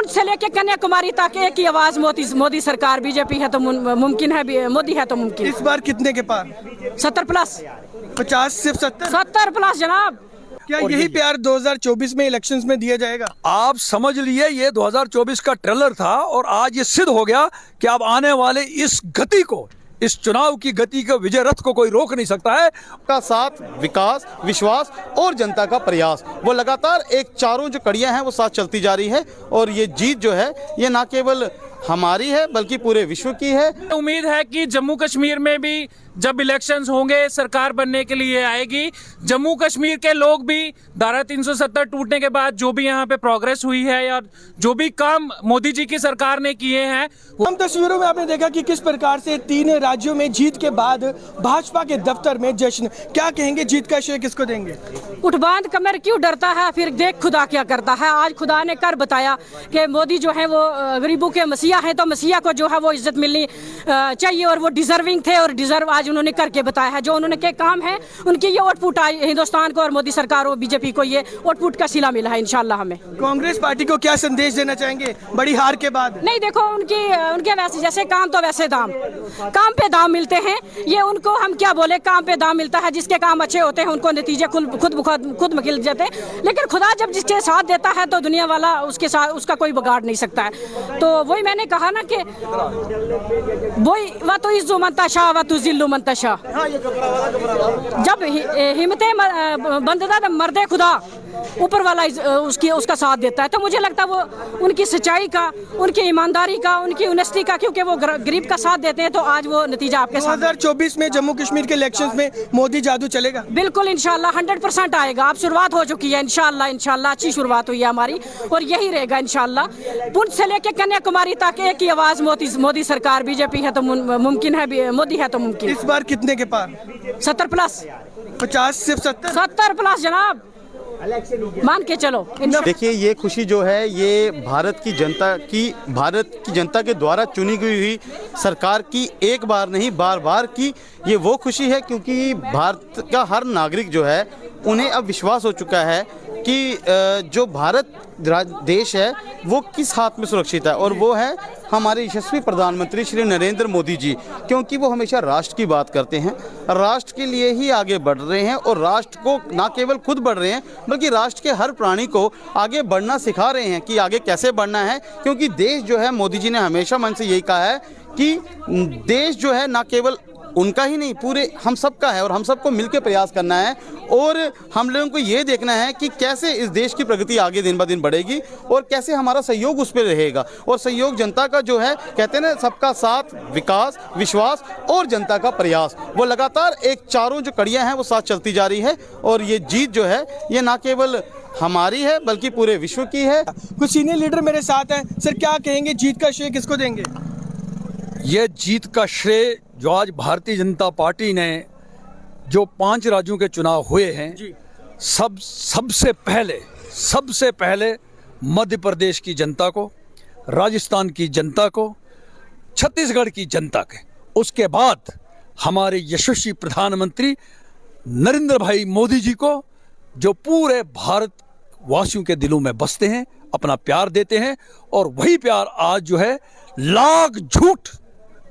पुंछ से लेके कन्याकुमारी तक एक ही आवाज, मोदी सरकार, बीजेपी है तो मुमकिन है, मोदी है तो मुमकिन। इस बार कितने के पार? 70+। 50 सिर्फ 70? 70+ जनाब। क्या यही प्यार 2024 में इलेक्शंस में दिया जाएगा? आप समझ लिए ये 2024 का ट्रेलर था और आज ये सिद्ध हो गया कि अब आने वाले इस गति को, इस चुनाव की गति के विजय रथ को कोई रोक नहीं सकता है। का साथ, विकास, विश्वास और जनता का प्रयास, वो लगातार एक चारों जो कड़ियां हैं वो साथ चलती जा रही है और ये जीत जो है ये ना केवल हमारी है बल्कि पूरे विश्व की है। उम्मीद है कि जम्मू कश्मीर में भी जब इलेक्शंस होंगे, सरकार बनने के लिए आएगी, जम्मू कश्मीर के लोग भी धारा 370 टूटने के बाद जो भी यहाँ पे प्रोग्रेस हुई है या जो भी काम मोदी जी की सरकार ने किए हैं। हम तस्वीरों में आपने देखा कि किस प्रकार से 3 राज्यों में जीत के बाद भाजपा के दफ्तर में जश्न। क्या कहेंगे, जीत का श्रेय किसको देंगे? उठ बांध कमर क्यों डरता है, फिर देख खुदा क्या करता है। आज खुदा ने कर बताया कि मोदी जो है वो गरीबों के मसीहा है, तो मसीहा को जो है वो इज्जत मिलनी चाहिए और वो डिजर्विंग थे और डिजर्व आज उन्होंने करके बताया है। जो उन्होंने के काम है उनकी ये ओटपुट आई हिंदुस्तान को और मोदी सरकार और बीजेपी को ये ओटपुट का सिला मिला है इंशाल्लाह हमें। कांग्रेस पार्टी को क्या संदेश देना चाहेंगे बड़ी हार के बाद? नहीं देखो, उनके वैसे जैसे काम तो वैसे दाम, काम पे दाम मिलते हैं। ये उनको हम क्या बोले, काम पे दाम मिलता है। जिसके काम अच्छे होते हैं उनको नतीजे खुद मिल जाते हैं। लेकिन खुदा जब जिसके साथ देता है तो दुनिया वाला उसके साथ उसका कोई बिगाड़ नहीं सकता है। तो वही मैंने कहा ना कि वही व तो इज्जु मंतशा व तो जिल्लु मंतशा। जब हिम्मतें बंददा मर्दे खुदा ऊपर वाला उसका साथ देता है। तो मुझे लगता है वो उनकी सच्चाई का, उनकी ईमानदारी का, उनकी ऑनेस्टी का, क्योंकि वो गरीब का साथ देते हैं तो आज वो नतीजा आपके साथ। 2024 में जम्मू कश्मीर के इलेक्शंस में मोदी जादू चलेगा? बिल्कुल इंशाल्लाह 100% आएगा। अब शुरुआत हो चुकी है, इंशाल्लाह अच्छी शुरुआत हुई है हमारी और यही रहेगा इंशाल्लाह। पुंछ से लेके कन्याकुमारी तक एक ही आवाज, मोदी सरकार, बीजेपी है तो मुमकिन है, मोदी है तो मुमकिन। इस बार कितने के पार? 70+। 50 सिर्फ 70? 70+ जनाब, मान के चलो। देखिए, ये खुशी जो है ये भारत की जनता के द्वारा चुनी गई हुई सरकार की एक बार नहीं बार बार की ये वो खुशी है, क्योंकि भारत का हर नागरिक जो है उन्हें अब विश्वास हो चुका है कि जो भारत देश है वो किस हाथ में सुरक्षित है, और वो है हमारे यशस्वी प्रधानमंत्री श्री नरेंद्र मोदी जी। क्योंकि वो हमेशा राष्ट्र की बात करते हैं, राष्ट्र के लिए ही आगे बढ़ रहे हैं और राष्ट्र को ना केवल खुद बढ़ रहे हैं बल्कि राष्ट्र के हर प्राणी को आगे बढ़ना सिखा रहे हैं कि आगे कैसे बढ़ना है। क्योंकि देश जो है, मोदी जी ने हमेशा मन से यही कहा है कि देश जो है ना केवल उनका ही नहीं पूरे हम सब का है और हम सबको मिलकर प्रयास करना है और हम लोगों को ये देखना है कि कैसे इस देश की प्रगति आगे दिन ब दिन बढ़ेगी और कैसे हमारा सहयोग उस पर रहेगा। और सहयोग जनता का जो है, कहते हैं ना, सबका साथ, विकास, विश्वास और जनता का प्रयास, वो लगातार एक चारों जो कड़ियां हैं वो साथ चलती जा रही है और ये जीत जो है ये ना केवल हमारी है बल्कि पूरे विश्व की है। कुछ सीनियर लीडर मेरे साथ हैं। सर, क्या कहेंगे, जीत का श्रेय किसको देंगे? ये जीत का श्रेय जो आज भारतीय जनता पार्टी ने जो 5 राज्यों के चुनाव हुए हैं, सबसे पहले मध्य प्रदेश की जनता को, राजस्थान की जनता को, छत्तीसगढ़ की जनता के, उसके बाद हमारे यशस्वी प्रधानमंत्री नरेंद्र भाई मोदी जी को, जो पूरे भारत वासियों के दिलों में बसते हैं, अपना प्यार देते हैं। और वही प्यार आज जो है लाख झूठ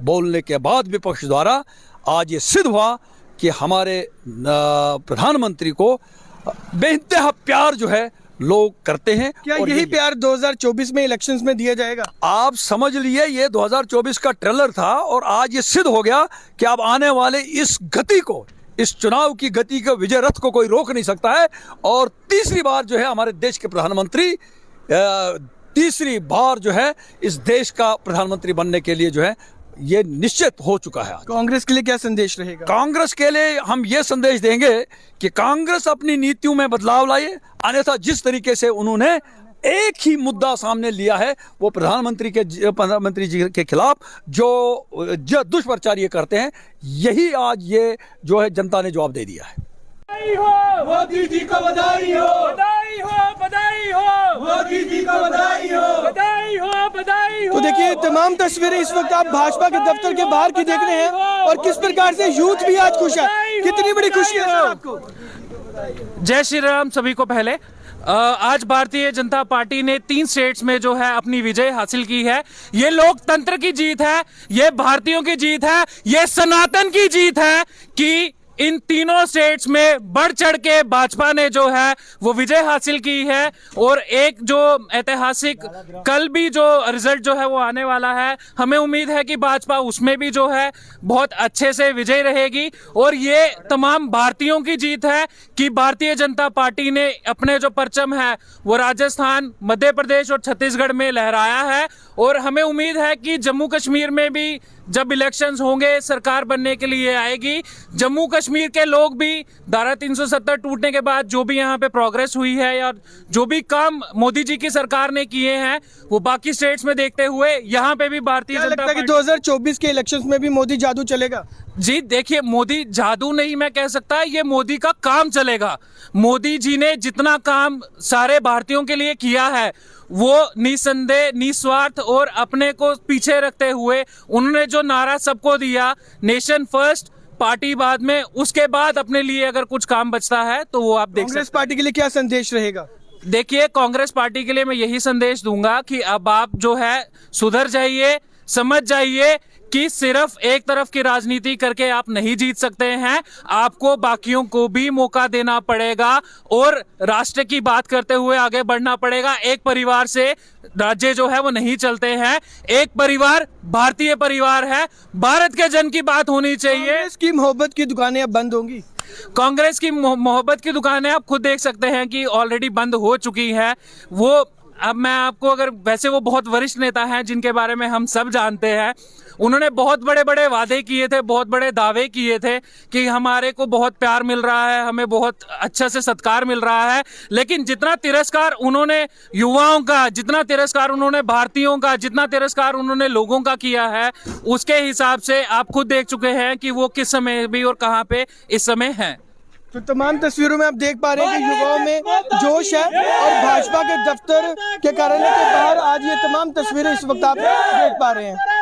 बोलने के बाद विपक्ष द्वारा आज ये सिद्ध हुआ कि हमारे प्रधानमंत्री को बेइंतहा प्यार जो है लोग करते हैं। क्या यही प्यार 2024 में इलेक्शंस में दिया जाएगा? आप समझ लिए ये 2024 का ट्रेलर था और आज ये सिद्ध हो गया कि अब आने वाले इस गति को, इस चुनाव की गति के विजय रथ को कोई रोक नहीं सकता है। और तीसरी बार जो है हमारे देश के प्रधानमंत्री, तीसरी बार जो है इस देश का प्रधानमंत्री बनने के लिए जो है ये निश्चित हो चुका है। कांग्रेस के लिए क्या संदेश रहेगा? कांग्रेस के लिए हम ये संदेश देंगे कि कांग्रेस अपनी नीतियों में बदलाव लाए, अन्यथा जिस तरीके से उन्होंने एक ही मुद्दा सामने लिया है वो प्रधानमंत्री जी के खिलाफ जो दुष्प्रचार ये करते हैं, यही आज ये जो है जनता ने जवाब दे दिया है। बधाई हो मोदी जी को, बधाई हो, बधाई हो, बधाई हो मोदी जी को, बधाई हो, बधाई हो, बधाई हो। तो देखिए, तमाम तस्वीरें इस वक्त आप भाजपा के दफ्तर के बाहर की देख रहे हैं और किस प्रकार से यूथ भी आज खुश है। कितनी बड़ी खुशी है आपको? जय श्री राम सभी को। पहले आज भारतीय जनता पार्टी ने 3 स्टेट्स में जो है अपनी विजय हासिल की है। ये लोकतंत्र की जीत है, ये भारतीयों की जीत है, ये सनातन की जीत है कि इन तीनों स्टेट्स में बढ़ चढ़ के भाजपा ने जो है वो विजय हासिल की है। और एक जो ऐतिहासिक कल भी जो रिजल्ट जो है वो आने वाला है, हमें उम्मीद है कि भाजपा उसमें भी जो है बहुत अच्छे से विजय रहेगी। और ये तमाम भारतीयों की जीत है कि भारतीय जनता पार्टी ने अपने जो परचम है वो राजस्थान, मध्य प्रदेश और छत्तीसगढ़ में लहराया है। और हमें उम्मीद है कि जम्मू कश्मीर में भी जब इलेक्शंस होंगे, सरकार बनने के लिए आएगी, जम्मू कश्मीर के लोग भी धारा 370 टूटने के बाद जो भी यहाँ पे प्रोग्रेस हुई है या जो भी काम मोदी जी की सरकार ने किए हैं वो बाकी स्टेट्स में देखते हुए यहाँ पे भी भारतीय क्या जनता लगता है कि पार्टी 2024 के इलेक्शंस में भी मोदी जादू चलेगा? जी देखिए, मोदी जादू नहीं मैं कह सकता, ये मोदी का काम चलेगा। मोदी जी ने जितना काम सारे भारतीयों के लिए किया है वो निसंदेह, निस्वार्थ और अपने को पीछे रखते हुए उन्होंने जो नारा सबको दिया, नेशन फर्स्ट पार्टी बाद में, उसके बाद अपने लिए अगर कुछ काम बचता है तो वो आप देख सकते हैं। कांग्रेस पार्टी के लिए क्या संदेश रहेगा? देखिए, कांग्रेस पार्टी के लिए मैं यही संदेश दूंगा कि अब आप जो है सुधर जाइए, समझ जाइए कि सिर्फ एक तरफ की राजनीति करके आप नहीं जीत सकते हैं, आपको बाकियों को भी मौका देना पड़ेगा और राष्ट्र की बात करते हुए आगे बढ़ना पड़ेगा। एक परिवार से राज्य जो है वो नहीं चलते हैं, एक परिवार भारतीय परिवार है, भारत के जन की बात होनी चाहिए। कांग्रेस की मोहब्बत की दुकानें अब बंद होंगी? कांग्रेस की मोहब्बत की दुकानें आप खुद देख सकते हैं कि ऑलरेडी बंद हो चुकी है। वो अब मैं आपको अगर, वैसे वो बहुत वरिष्ठ नेता हैं जिनके बारे में हम सब जानते हैं, उन्होंने बहुत बड़े बड़े वादे किए थे, बहुत बड़े दावे किए थे कि हमारे को बहुत प्यार मिल रहा है, हमें बहुत अच्छा से सत्कार मिल रहा है, लेकिन जितना तिरस्कार उन्होंने युवाओं का, जितना तिरस्कार उन्होंने भारतीयों का, जितना तिरस्कार उन्होंने लोगों का किया है, उसके हिसाब से आप खुद देख चुके हैं कि वो किस समय भी और कहाँ पे इस समय हैं। तो तमाम तस्वीरों में आप देख पा रहे हैं कि युवाओं में जोश है और भाजपा के दफ्तर के कार्यालय के बाहर आज ये तमाम तस्वीरें इस वक्त आप देख पा रहे हैं।